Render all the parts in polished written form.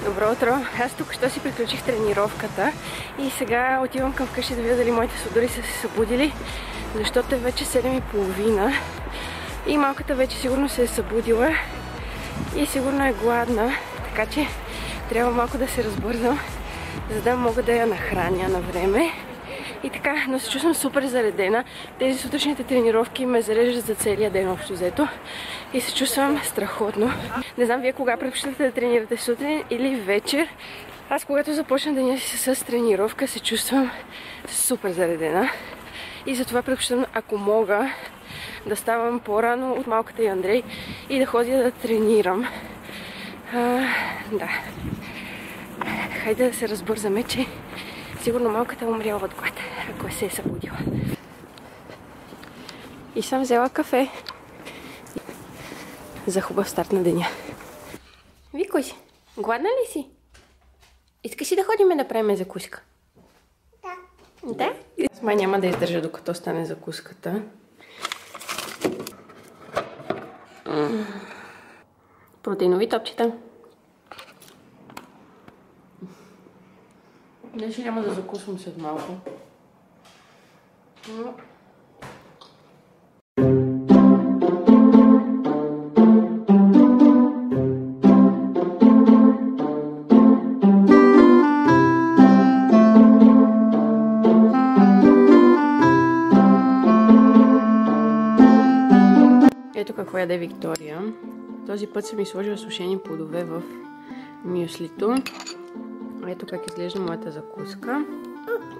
Добро утро! Аз тук що си приключих тренировката и сега отивам към вкъщи да видя дали моите сладури са се събудили, защото е вече 7:30 и малката вече сигурно се е събудила и сигурно е гладна, така че трябва малко да се разбързам, за да мога да я нахраня на време. И така, но се чувствам супер заредена. Тези сутрешните тренировки ме зареждат за целия ден общо взето и се чувствам страхотно. Не знам вие кога предпочитате да тренирате, сутрин или вечер. Аз когато започна деня си с тренировка се чувствам супер заредена и затова предпочитам, ако мога, да ставам по-рано от малката и Андрей и да ходя да тренирам. Да. Хайде да се разбързаме, че сигурно малката е умряла от глад, ако се е събудила. И съм взела кафе за хубав старт на деня. Викой, гладна ли си? Искаш ли да ходим да правим закуска? Да. Да? Аз май няма да издържа докато стане закуската. Протеинови топчета. Днес няма да закусвам след малко. Ето какво яде Виктория. Този път съм изложила сушени плодове в мюслито. Ето как изглежда моята закуска.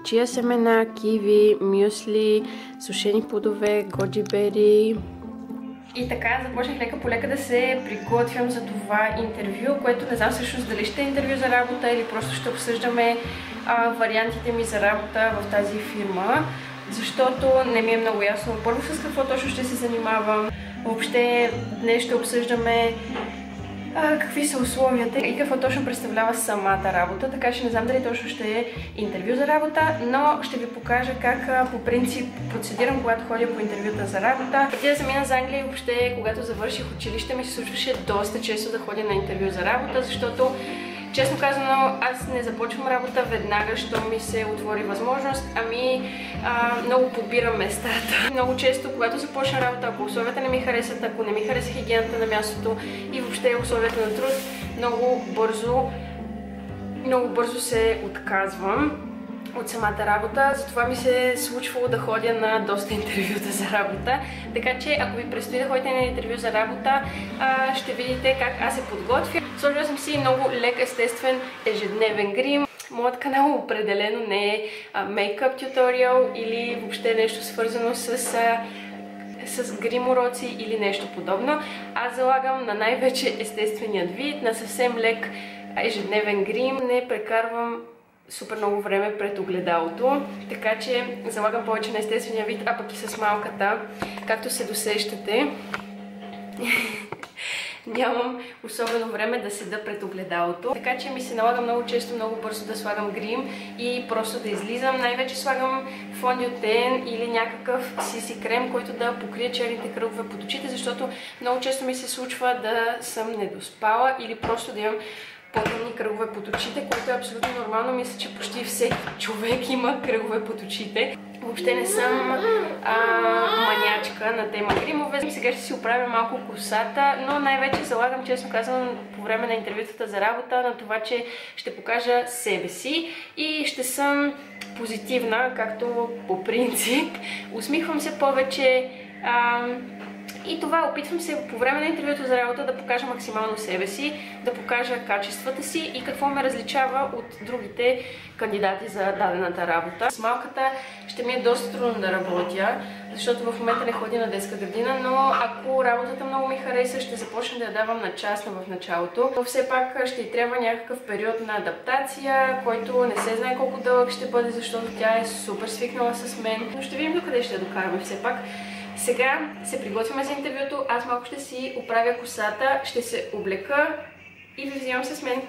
Чия семена, киви, мюсли, сушени плодове, годжи бери. И така започнах лека по лека да се приготвям за това интервю, което не знам всъщност дали ще е интервю за работа или просто ще обсъждаме вариантите ми за работа в тази фирма, защото не ми е много ясно първо с какво точно ще се занимавам. Въобще днес ще обсъждаме какви са условията и какво точно представлява самата работа, така че не знам дали точно ще е интервю за работа, но ще ви покажа как по принцип процедирам, когато ходя по интервюта за работа. Преди да замина за Англия, въобще когато завърших училище ми се случваше доста често да ходя на интервю за работа, защото честно казано, аз не започвам работа веднага, що ми се отвори възможност, много подбирам местата. Много често, когато започна работа, ако условията не ми харесат, ако не ми хареса хигиената на мястото и въобще условията на труд, много бързо се отказвам от самата работа. Затова ми се е случвало да ходя на доста интервюта за работа. Така че, ако ви предстои да ходите на интервю за работа, ще видите как аз се подготвя. Сложила съм си много лек, естествен, ежедневен грим. Моят канал определено не е мейкъп туториал или въобще нещо свързано с грим уроци или нещо подобно. Аз залагам на най-вече естественият вид, на съвсем лек ежедневен грим. Не прекарвам супер много време пред огледалото, така че залагам повече на естествения вид, а пък и с малката, както се досещате. Нямам особено време да седа пред огледалото, така че ми се налага много често, много бързо да слагам грим и просто да излизам. Най-вече слагам фондиотен или някакъв CC крем, който да покрие черните кръгове под очите, защото много често ми се случва да съм недоспала или просто да имам по-тъмни кръгове под очите, което е абсолютно нормално. Мисля, че почти всеки човек има кръгове под очите. Въобще не съм манячка на тема гримове. Сега ще си оправя малко косата, но най-вече залагам, честно казвам, по време на интервютата за работа на това, че ще покажа себе си и ще съм позитивна, както по принцип. Усмихвам се повече. И това опитвам се по време на интервюто за работа да покажа максимално себе си, да покажа качествата си и какво ме различава от другите кандидати за дадената работа. С малката ще ми е доста трудно да работя, защото в момента не ходя на детска градина, но ако работата много ми хареса, ще започна да я давам на частна в началото. Но все пак ще й трябва някакъв период на адаптация, който не се знае колко дълъг ще бъде, защото тя е супер свикнала с мен. Но ще видим докъде ще я докараме все пак. Сега се приготвяме за интервюто, аз малко ще си оправя косата, ще се облека и ви взимам с мен.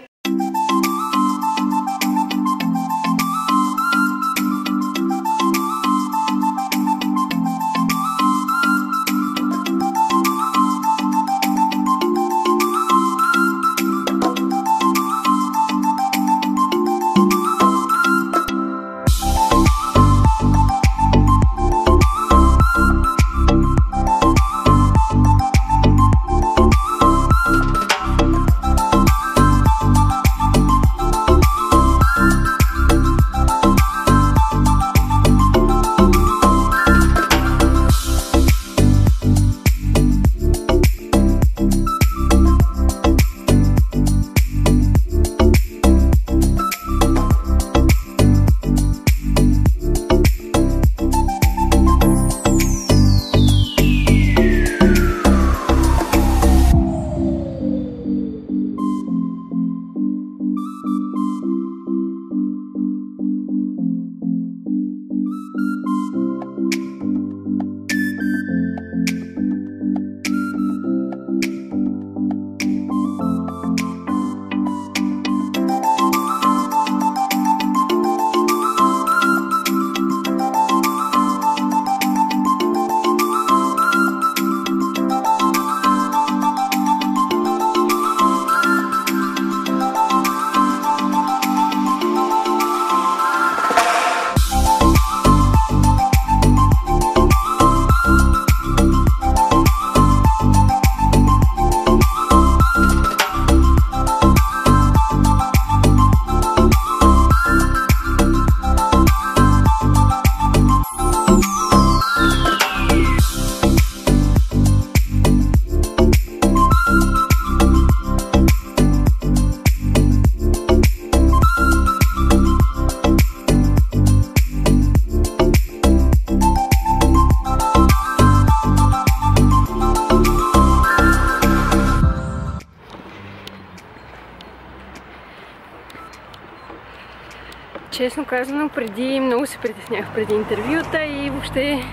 Честно казано, преди много се притеснях преди интервюта и въобще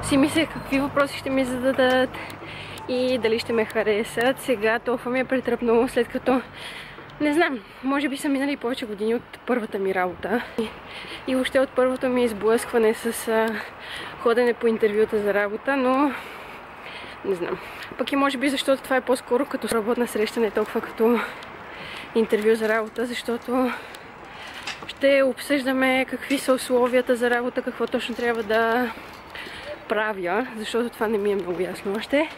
си мислех какви въпроси ще ми зададат и дали ще ме харесат. Сега толкова ми е претръпнало, след като не знам, може би са минали повече години от първата ми работа и въобще от първото ми изблъскване с ходене по интервюта за работа, но не знам. Пък и може би защото това е по-скоро като работна среща, не толкова като интервю за работа, защото ще обсъждаме какви са условията за работа, какво точно трябва да правя, защото това не ми е много ясно още.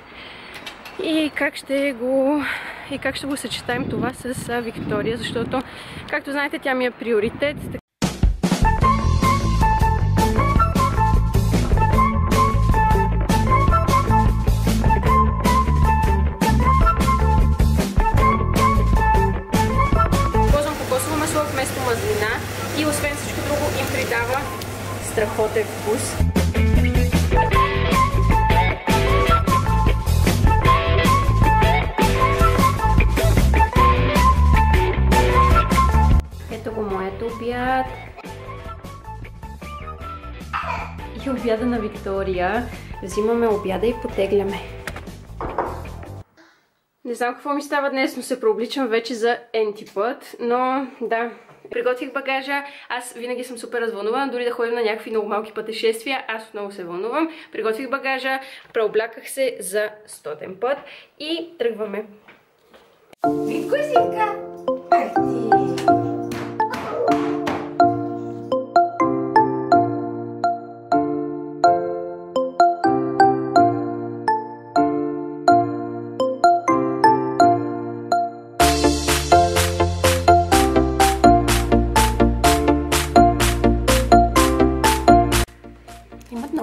И как ще го съчетаем това с Виктория, защото, както знаете, тя ми е приоритет. Ползвам кокосово масло вместо мазнина и освен всичко друго им придава страхотен вкус. Обяд и обяда на Виктория. Взимаме обяда и потегляме. Не знам какво ми става днес, но се прообличам вече за n-ти път, но да. Приготвих багажа, аз винаги съм супер развълнувана, дори да ходим на някакви много малки пътешествия, аз отново се вълнувам. Приготвих багажа, преобляках се за 100-тен път и тръгваме. Викусинка! Ай ти!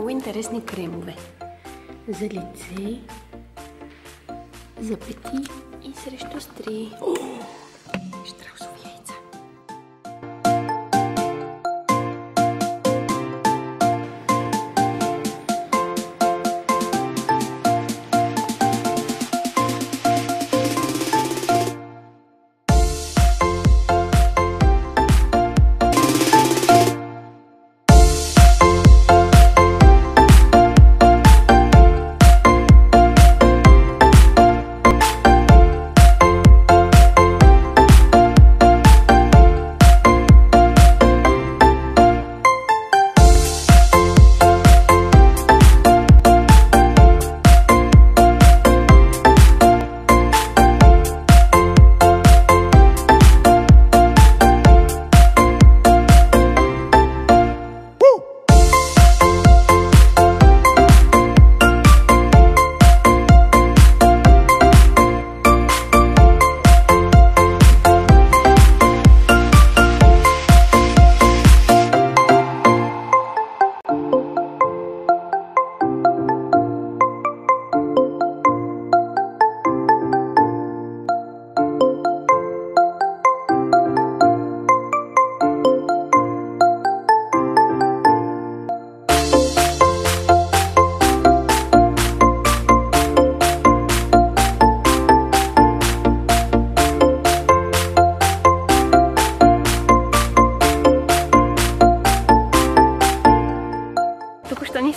Интересни кремове за лице, за пети и срещу стри. Щраусови яйца.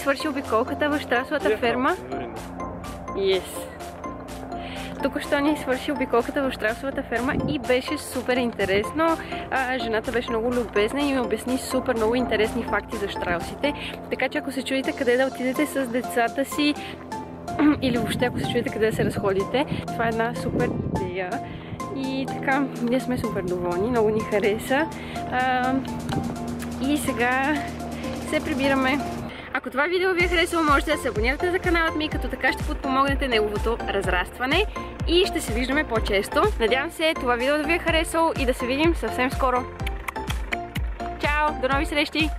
Свърши обиколката в Щраусовата ферма. Току-що ни свърши обиколката в Щраусовата ферма и беше супер интересно. Жената беше много любезна и ми обясни супер много интересни факти за щраусите. Така че ако се чудите къде да отидете с децата си или въобще ако се чудите къде да се разходите, това е една супер идея. И така, ние сме супер доволни, много ни хареса. И сега се прибираме. Ако това видео ви е харесало, можете да се абонирате за каналът ми, като така ще подпомогнете неговото разрастване и ще се виждаме по-често. Надявам се това видео да ви е харесало и да се видим съвсем скоро. Чао! До нови срещи!